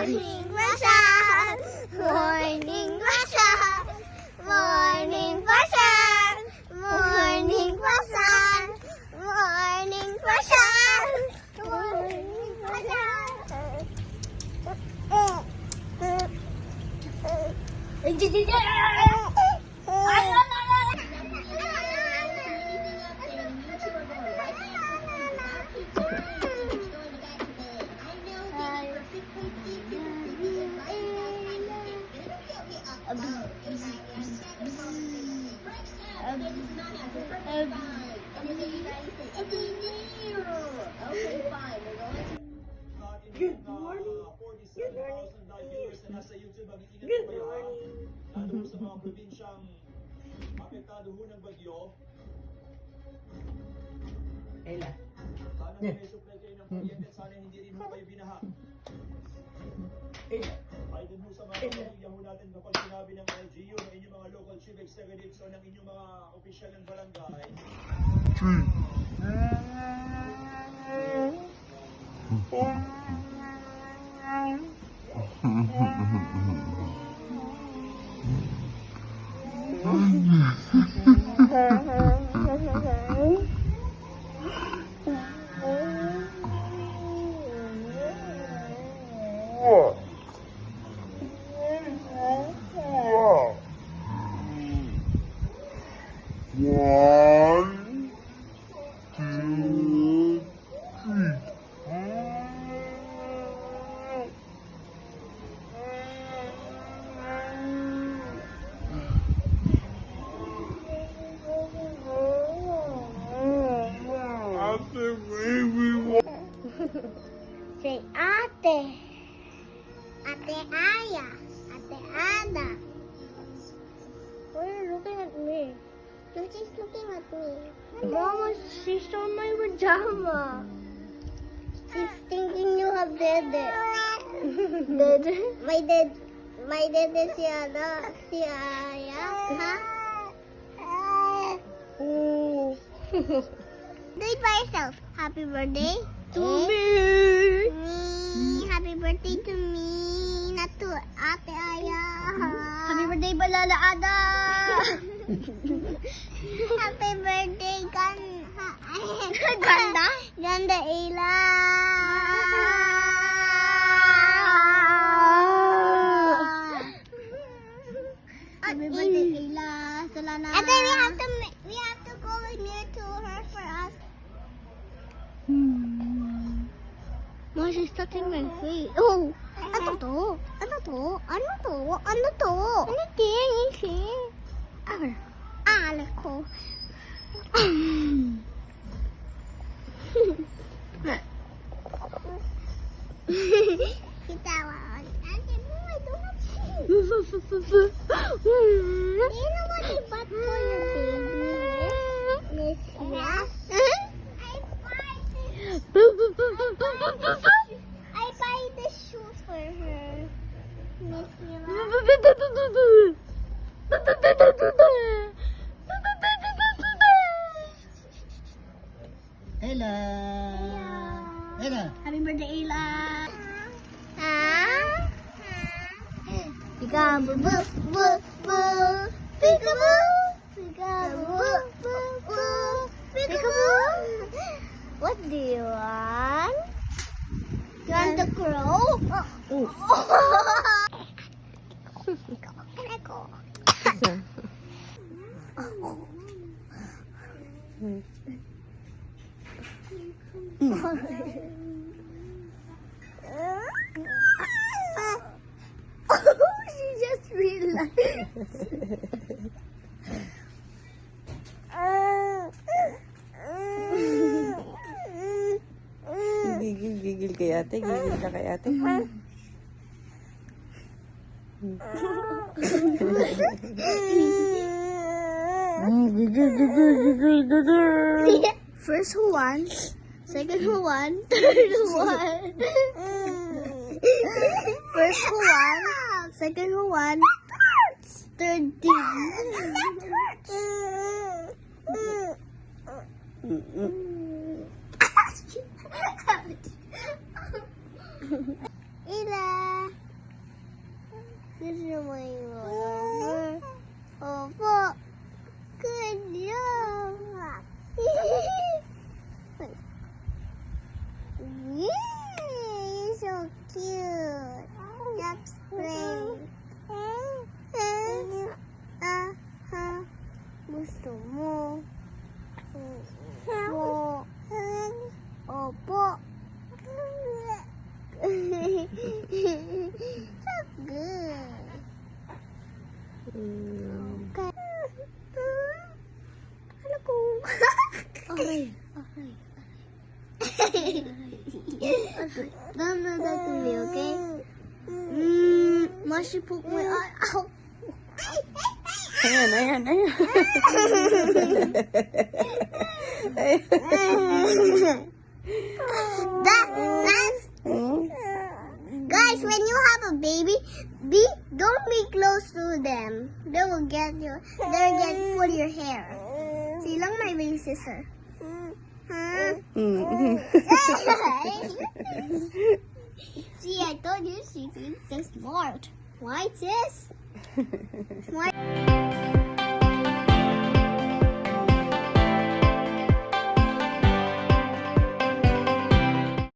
Morning Pasha! Morning Pasha! Morning Pasha! Morning Pasha! Morning Pasha! Morning Pasha! Good morning. Good morning. Good morning. Lalo sa mga probinsyang apektado ho ng bagyo. Ella. Sana may supply kayo ng kuryente at sana hindi rin ho kayo binaha. Ella. Ay dun ho sa mga pamilya ho natin kapag sinabi ng LGU ng inyong mga local chief executives o ng inyong mga opisyal ng barangay. Say Ate. Ate Aya. Ate Ada. Why are you looking at me? She's looking at me. Mama, she's on my pajama. She's thinking you have dede. Dede? My dede si Ada. Si Aya. Ha? Oh. Do it by yourself. Happy birthday. To me. Happy birthday to me. Not to Ate Aya. Happy birthday, Balala Ada. Happy birthday, Ganda. Ganda Ila. Happy birthday, Ila. Salamat. And then we have to go near to her for us. Mom, she's touching my face. Oh, ano to? Ano to? Ano to? Ano to? Ano to? Alak ko. Kitawa. Ate mo, I do not see. Do you know what I bought for your baby? Miss Mia? I buy the shoes for her. Miss Mila. Ella. Ella. Happy birthday, Ella. Peekaboo, boo, boo, boo. Peekaboo. Peekaboo, boo, boo. Peekaboo. What do you want? You want the crow? Oh. Echo. She just realized. Gigil kay ate. Gigil ka kay ate. First one, second one, third one. First one, second one, third Ila. Gusto mo yung Opo. Good job. Yay! So cute. That's great. Gusto mo? Opo. Opo. So good. Okay. Ano ko? Okay. Okay. Don't do that to me, okay? Mushy poke my eye. Ow. Ayan, ayan, ayan. That's guys, when you have a baby, don't be close to them. They'll get pull your hair. Silang my baby sister. Huh? See, I told you she's so smart. Why, sis? Smart.